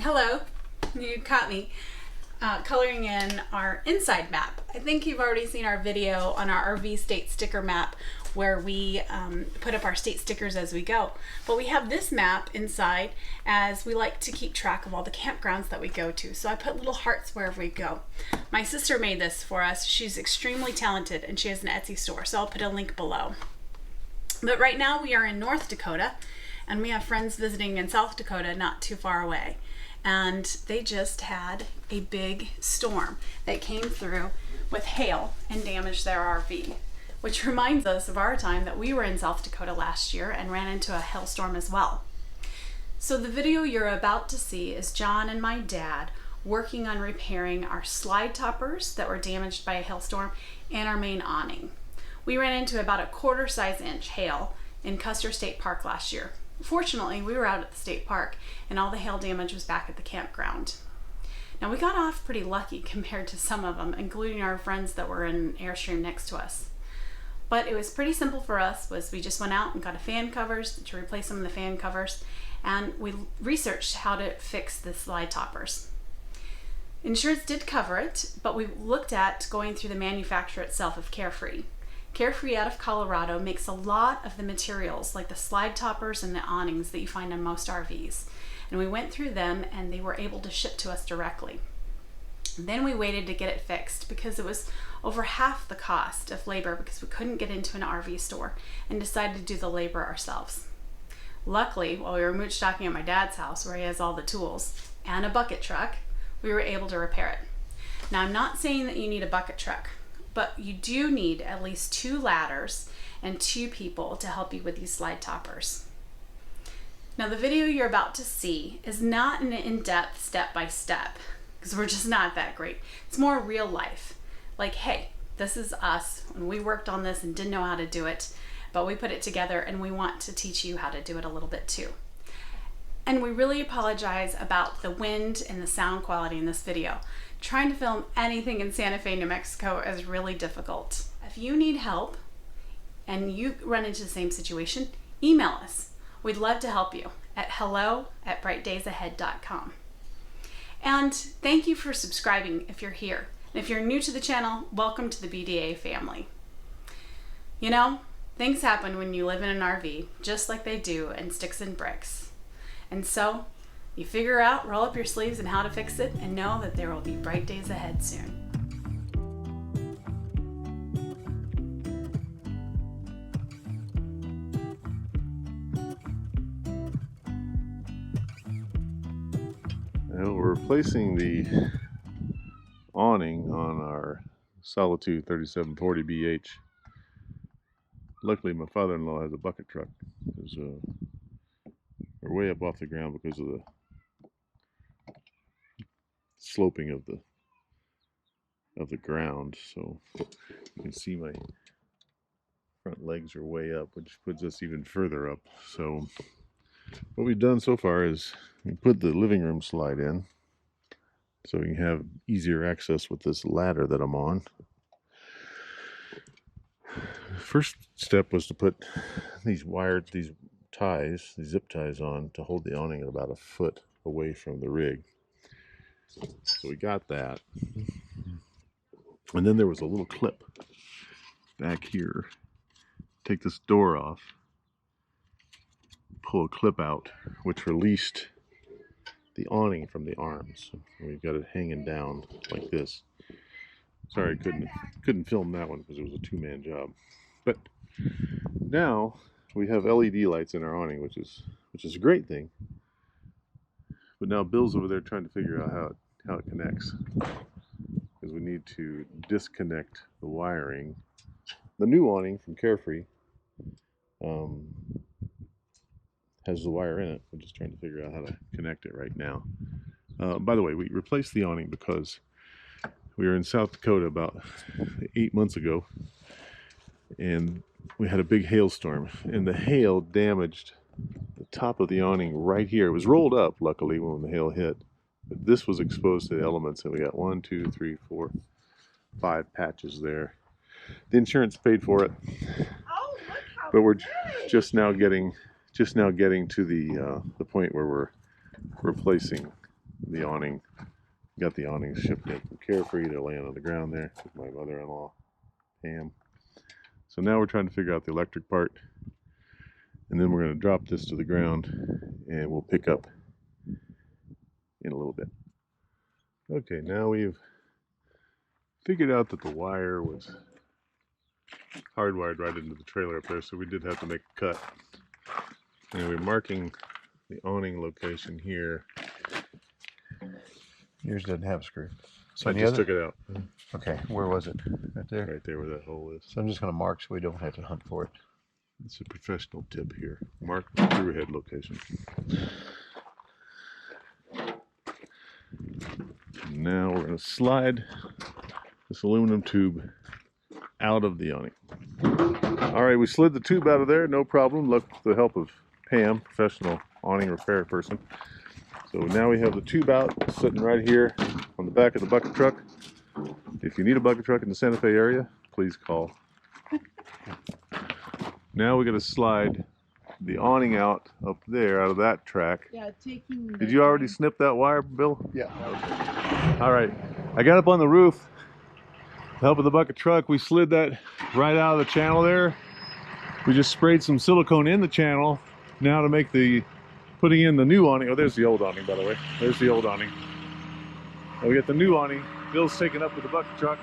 Hello, you caught me coloring in our inside map. I think you've already seen our video on our RV state sticker map where we put up our state stickers as we go. But we have this map inside as we like to keep track of all the campgrounds that we go to. So I put little hearts wherever we go. My sister made this for us. She's extremely talented and she has an Etsy store, so I'll put a link below. But right now we are in North Dakota and we have friends visiting in South Dakota not too far away. And they just had a big storm that came through with hail and damaged their RV, which reminds us of our time that we were in South Dakota last year and ran into a hailstorm as well. So the video you're about to see is John and my dad working on repairing our slide toppers that were damaged by a hailstorm and our main awning. We ran into about a 1/4 size inch hail in Custer State Park last year. Fortunately, we were out at the state park and all the hail damage was back at the campground. Now we got off pretty lucky compared to some of them, including our friends that were in an Airstream next to us. But it was pretty simple for us. We just went out and got a fan covers to replace some of the fan covers, and we researched how to fix the slide toppers. Insurance did cover it, but we looked at going through the manufacturer itself of Carefree. Carefree out of Colorado makes a lot of the materials like the slide toppers and the awnings that you find on most RVs. And we went through them and they were able to ship to us directly. And then we waited to get it fixed because it was over half the cost of labor because we couldn't get into an RV store and decided to do the labor ourselves. Luckily, while we were mooch stocking at my dad's house where he has all the tools and a bucket truck, we were able to repair it. Now I'm not saying that you need a bucket truck, but you do need at least 2 ladders and 2 people to help you with these slide toppers. Now the video you're about to see is not an in-depth step-by-step because we're just not that great. It's more real life. Like, hey, this is us when we worked on this and didn't know how to do it, but we put it together and we want to teach you how to do it a little bit too. And we really apologize about the wind and the sound quality in this video. Trying to film anything in Santa Fe, New Mexico is really difficult. If you need help and you run into the same situation, email us. We'd love to help you at hello@brightdaysahead.com. And thank you for subscribing if you're here. And if you're new to the channel, welcome to the BDA family. You know, things happen when you live in an RV, just like they do in Sticks and Bricks. And so, you figure out, roll up your sleeves and how to fix it, and know that there will be bright days ahead soon. Now we're replacing the awning on our Solitude 3740BH. Luckily, my father-in-law has a bucket truck. We're way up off the ground because of the sloping of the ground, so you can see my front legs are way up, which puts us even further up. So what we've done so far is we put the living room slide in so we can have easier access with this ladder that I'm on. First step was to put these zip ties on to hold the awning at about 1 foot away from the rig. So we got that. And then there was a little clip back here. Take this door off, pull a clip out, which released the awning from the arms. We've got it hanging down like this. Sorry, couldn't film that one because it was a 2-man job. But now we have LED lights in our awning, which is a great thing. But now Bill's over there trying to figure out how it connects, because we need to disconnect the wiring. The new awning from Carefree has the wire in it. We're just trying to figure out how to connect it right now. By the way, we replaced the awning because we were in South Dakota about 8 months ago, and we had a big hailstorm, and the hail damaged the top of the awning right here. It was rolled up, luckily, when the hail hit, but this was exposed to the elements, and we got 1, 2, 3, 4, 5 patches there. The insurance paid for it, but we're just now getting to the point where we're replacing the awning. Got the awnings shipped in from Carefree. They're laying on the ground there with my mother-in-law, Pam. So now we're trying to figure out the electric part. And then we're going to drop this to the ground and we'll pick up in a little bit. Okay, now we've figured out that the wire was hardwired right into the trailer up there, so we did have to make a cut. And we're marking the awning location here. Yours doesn't have a screw. So I just took it out. Okay, where was it? Right there? Right there where that hole is. So I'm just going to mark so we don't have to hunt for it. It's a professional tip here. Mark the screw head location. Now we're going to slide this aluminum tube out of the awning. All right, we slid the tube out of there, no problem. Look, with the help of Pam, professional awning repair person. So now we have the tube out, sitting right here on the back of the bucket truck. If you need a bucket truck in the Santa Fe area, please call. Now we're going to slide the awning out up there, out of that track. Yeah, taking. Did you already snip that wire, Bill? Yeah. All right. I got up on the roof. With the help of the bucket truck, we slid that right out of the channel there. We just sprayed some silicone in the channel now to make the putting in the new awning. Oh, there's the old awning, by the way. There's the old awning. Now we got the new awning. Bill's taking up with the bucket truck.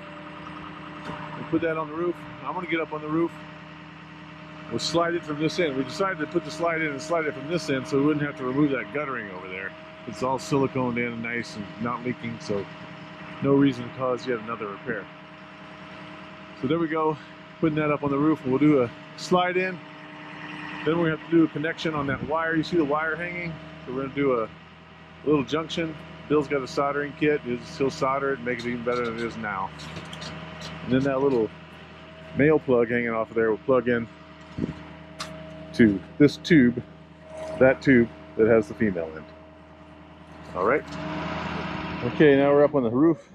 We put that on the roof. I'm going to get up on the roof. We'll slide it from this end. We decided to put the slide in and slide it from this end so we wouldn't have to remove that guttering over there. It's all siliconed in and nice and not leaking, so no reason to cause yet another repair. So there we go, putting that up on the roof. We'll do a slide in. Then we're going to have to do a connection on that wire. You see the wire hanging? So we're going to do a little junction. Bill's got a soldering kit. He'll solder it and make it even better than it is now. And then that little male plug hanging off of there will plug in to this tube, that tube that has the female end. All right. Okay, now we're up on the roof.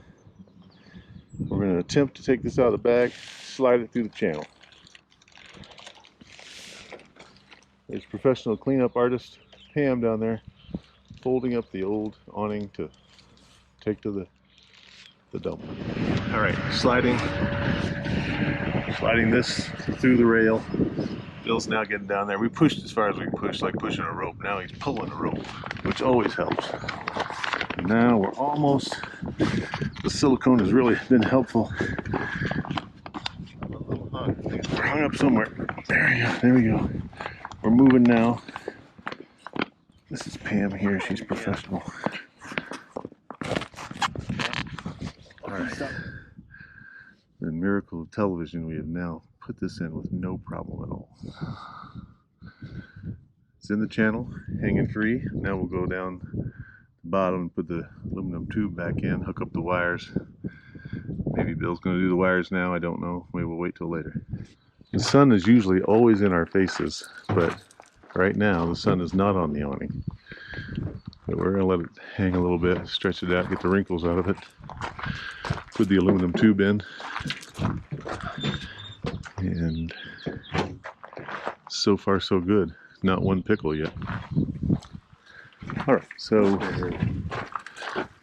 We're going to attempt to take this out of the bag, slide it through the channel. There's professional cleanup artist Pam down there folding up the old awning to take to the dump. All right, sliding this through the rail. Bill's now getting down there. We pushed as far as we can push, like pushing a rope. Now he's pulling a rope, which always helps. Now we're almost, the silicone has really been helpful. We're hung up somewhere. There we go. We're moving now. This is Pam here, she's professional. All right. The miracle of television, we have now put this in with no problem at all. It's in the channel, hanging free. Now we'll go down the bottom and put the aluminum tube back in, hook up the wires. Maybe Bill's going to do the wires now, I don't know. Maybe we'll wait till later. The sun is usually always in our faces, but right now the sun is not on the awning. But we're going to let it hang a little bit, stretch it out, get the wrinkles out of it. Put the aluminum tube in. And so far so good. Not one pickle yet. All right, so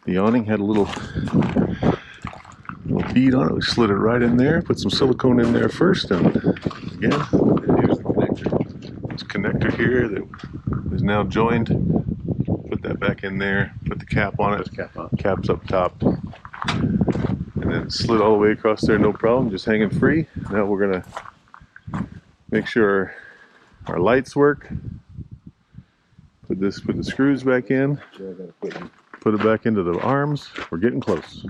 the awning had a little bead on it. We slid it right in there. Put some silicone in there first, and again, here's the connector. This connector here that is now joined. Put that back in there. Put the cap on it. Cap's up top. And then slid all the way across there, no problem, just hanging free. Now we're gonna make sure our lights work. Put the screws back in. Put it back into the arms. We're getting close.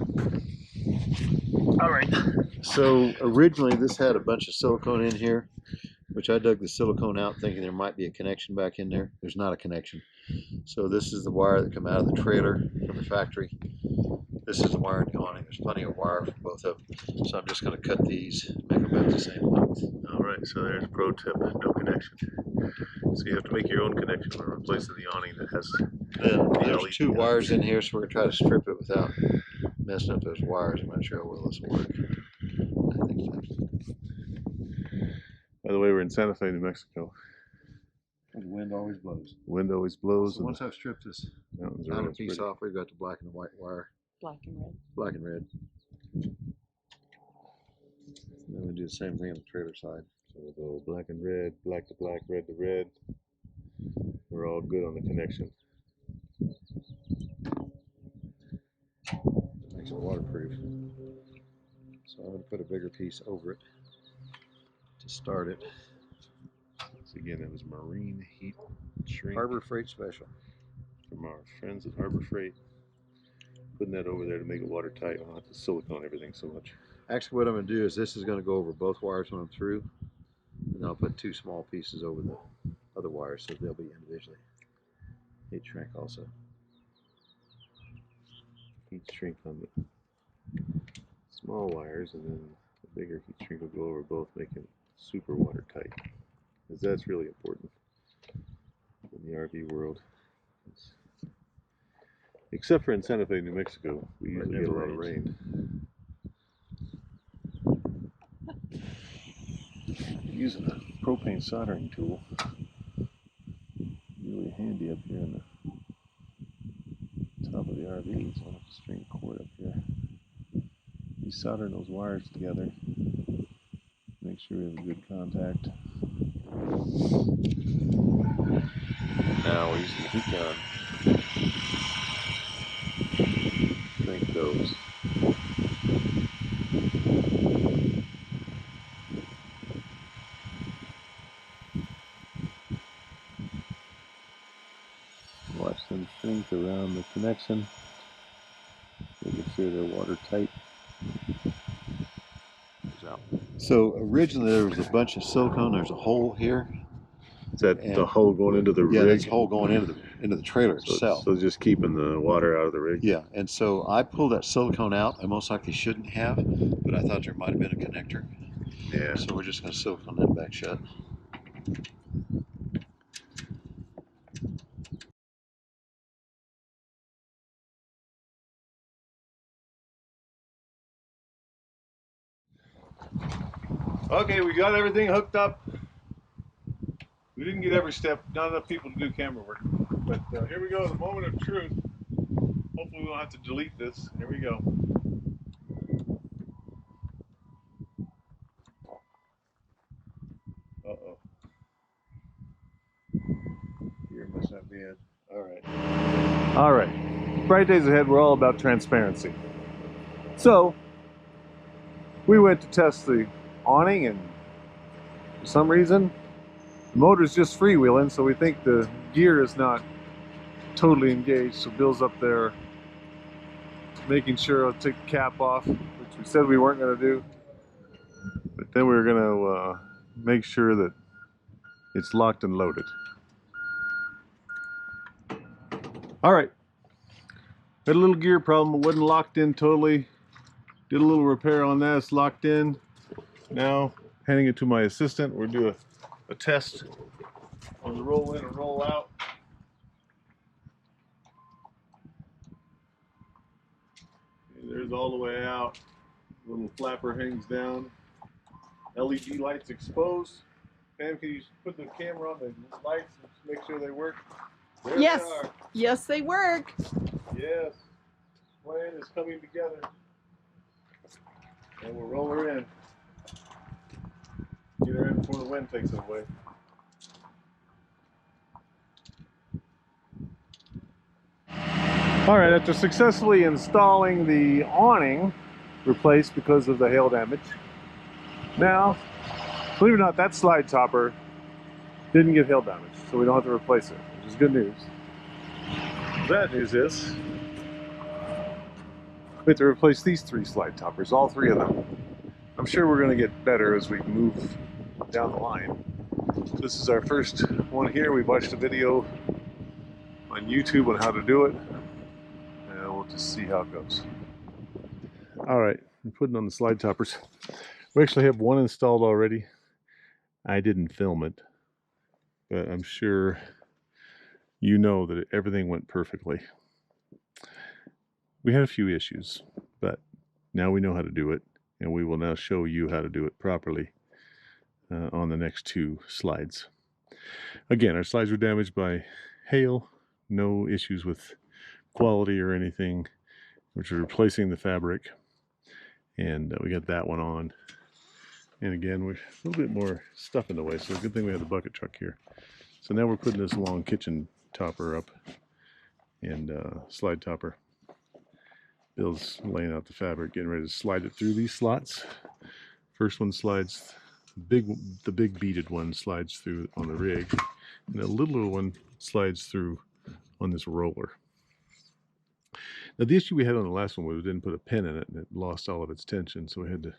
All right. So originally this had a bunch of silicone in here, which I dug the silicone out thinking there might be a connection back in there. There's not a connection. So this is the wire that come out of the trailer from the factory. This is the wire in the awning. There's plenty of wire for both of them. So I'm just going to cut these, make them about the same length. All right, so there's a pro tip, no connection. So you have to make your own connection when replacing the awning that has There's two wires in here, so we're going to try to strip it without messing up those wires. I'm not sure how well this will work. I think so. By the way, we're in Santa Fe, New Mexico. The wind always blows. Wind always blows. So once I've stripped this Mountains are outer always piece pretty. off, we've got the black and the white wire. Black and red. Black and red. And then we do the same thing on the trailer side. So we'll go black and red, black to black, red to red. We're all good on the connection. Makes it waterproof. So I'm going to put a bigger piece over it to start it. So again, that was marine heat shrink Harbor Freight Special. from our friends at Harbor Freight. Putting that over there to make it watertight. I don't have to silicone everything so much. Actually, what I'm going to do is this is going to go over both wires when I'm through. And I'll put 2 small pieces over the other wires so they'll be individually heat shrink also. Heat shrink on the small wires, and then the bigger heat shrink will go over both, making it super watertight. Because that's really important in the RV world. Except for in Santa Fe, New Mexico, we usually get a lot of rain. Using a propane soldering tool, really handy up here on the top of the RV, so I don't have to string a cord up here. We solder those wires together, make sure we have a good contact. Now we're using the heat gun. Shrink those. Watch them shrink around the connection, making sure they're watertight. So originally there was a bunch of silicone. There's a hole here. Is that the hole going into the rig? Yeah, there's a hole going into the trailer itself. So just keeping the water out of the rig? Yeah, and so I pulled that silicone out. I most likely shouldn't have, but I thought there might have been a connector. Yeah. So we're just going to silicone that back shut. Okay, we got everything hooked up. We didn't get every step. Not enough people to do camera work. But here we go, the moment of truth. Hopefully we don't have to delete this. Here we go. Uh-oh. Here must not be it. All right. All right. Bright days ahead, we're all about transparency. So, we went to test the awning, and for some reason, the motor's just freewheeling, so we think the gear is not totally engaged. So Bill's up there making sure I'll take the cap off, which we said we weren't going to do. But then we were going to make sure that it's locked and loaded. All right. Had a little gear problem. It wasn't locked in totally. Did a little repair on that. It's locked in. Now, handing it to my assistant. We'll do a test on the roll in and roll out. And there's all the way out. Little flapper hangs down. LED lights exposed. Pam, can you put the camera on the lights and make sure they work? There Yes. they are. Yes, they work. Yes. Plan is coming together. And we'll roll her in. Get her in before the wind takes it away. All right, after successfully installing the awning replaced because of the hail damage, now, believe it or not, that slide topper didn't get hail damage, so we don't have to replace it, which is good news. Bad news is we have to replace these 3 slide toppers, all 3 of them. I'm sure we're going to get better as we move down the line. This is our first one here. We watched a video on YouTube on how to do it, and we'll just see how it goes. All right, I'm putting on the slide toppers. We actually have one installed already. I didn't film it, but I'm sure you know that everything went perfectly. We had a few issues, but now we know how to do it, and we will now show you how to do it properly on the next 2 slides. Again, our slides were damaged by hail. No issues with quality or anything. We're just replacing the fabric. And we got that one on. And again, we're a little bit more stuff in the way, so good thing we have the bucket truck here. So now we're putting this long kitchen topper up and slide topper. Bill's laying out the fabric, getting ready to slide it through these slots. First one slides, the big beaded one slides through on the rig, and the little one slides through on this roller. Now the issue we had on the last one was we didn't put a pin in it, and it lost all of its tension, so we had to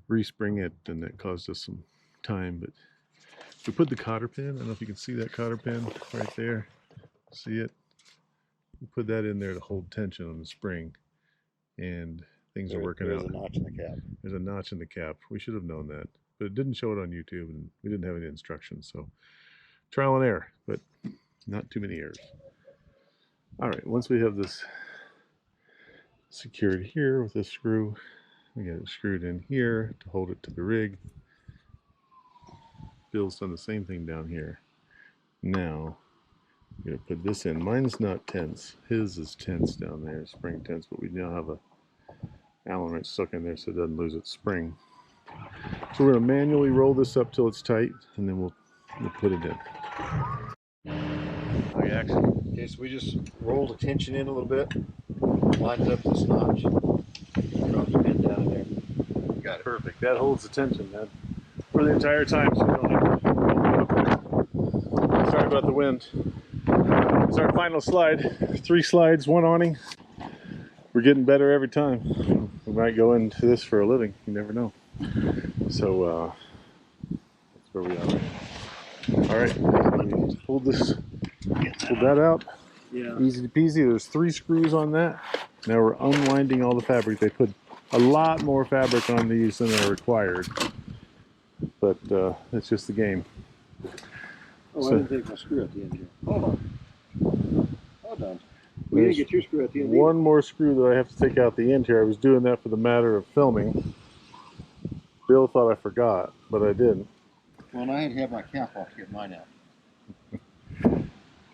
respring it, and that caused us some time. But we put the cotter pin, I don't know if you can see that cotter pin right there. See it? We put that in there to hold tension on the spring, and things are working out. There's a notch in the cap. There's a notch in the cap. We should have known that, but it didn't show it on YouTube, and we didn't have any instructions, so trial and error, but not too many errors. All right, once we have this secured here with this screw, we got it screwed in here to hold it to the rig. Bill's done the same thing down here. Now I'm gonna put this in. Mine's not tense. His is tense down there, spring tense, but we now have a Allen wrench stuck in there so it doesn't lose its spring. So we're gonna manually roll this up till it's tight, and then we'll put it in. Okay, action. Okay, so we just roll the tension in a little bit, line it up this notch, drop the pin down in there. Got it. Perfect. That holds the tension, man, for the entire time, so we don't have to roll it up there. Sorry about the wind. It's our final slide. 3 slides, 1 awning. We're getting better every time. We might go into this for a living. You never know. So that's where we are. All right, hold this. Pull that out. Yeah. Easy peasy. There's 3 screws on that. Now we're unwinding all the fabric. They put a lot more fabric on these than are required, but it's just the game. Oh, So, I didn't take my screw at the end here. Hold on. Hold on. We didn't get your screw at the end. One more screw that I have to take out the end here. I was doing that for the matter of filming. Bill thought I forgot, but I didn't. Well, and I had to have my cap off to get mine out.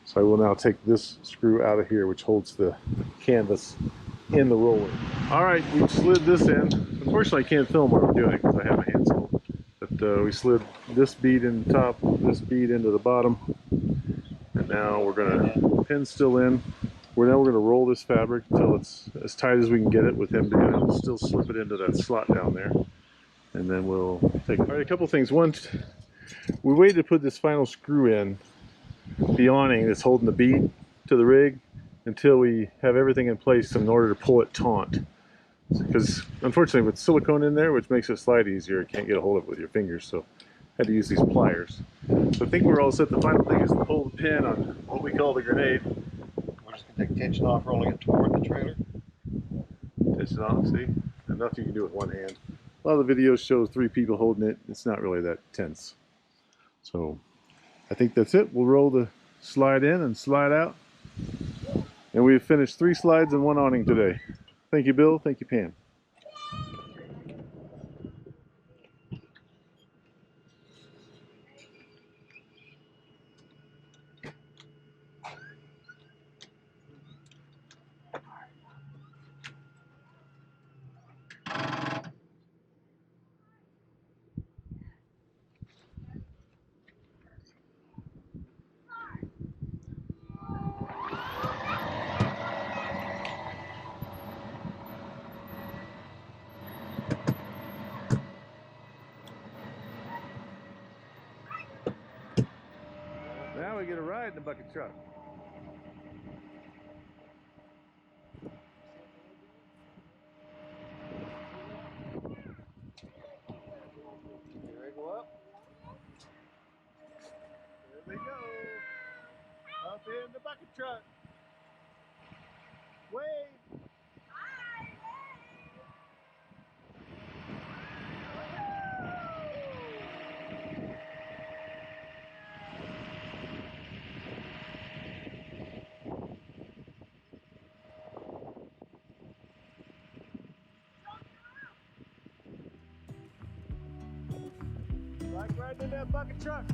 So I will now take this screw out of here, which holds the canvas in the roller. All right, we've slid this in. Unfortunately, I can't film while I'm doing it because I have my hands full. But we slid this bead in the top, this bead into the bottom. And now we're gonna, pin's still in. We're gonna roll this fabric until it's as tight as we can get it with him being able to still slip it into that slot down there. And then we'll take, all right, a couple things. One, we waited to put this final screw in the awning that's holding the bead to the rig until we have everything in place in order to pull it taut. Because unfortunately with silicone in there, which makes it slide easier, you can't get a hold of it with your fingers, so I had to use these pliers. So I think we're all set. The final thing is to pull the pin on what we call the grenade. We're just going to take tension off, rolling it toward the trailer. Tension off, see? Enough you can do with one hand. A lot of the videos show 3 people holding it. It's not really that tense. So I think that's it. We'll roll the slide in and slide out. And we've finished 3 slides and 1 awning today. Thank you, Bill. Thank you, Pam. Now we get a ride in the bucket truck. There they go up. There they go. Up in the bucket truck. Wave. Like riding in that bucket truck.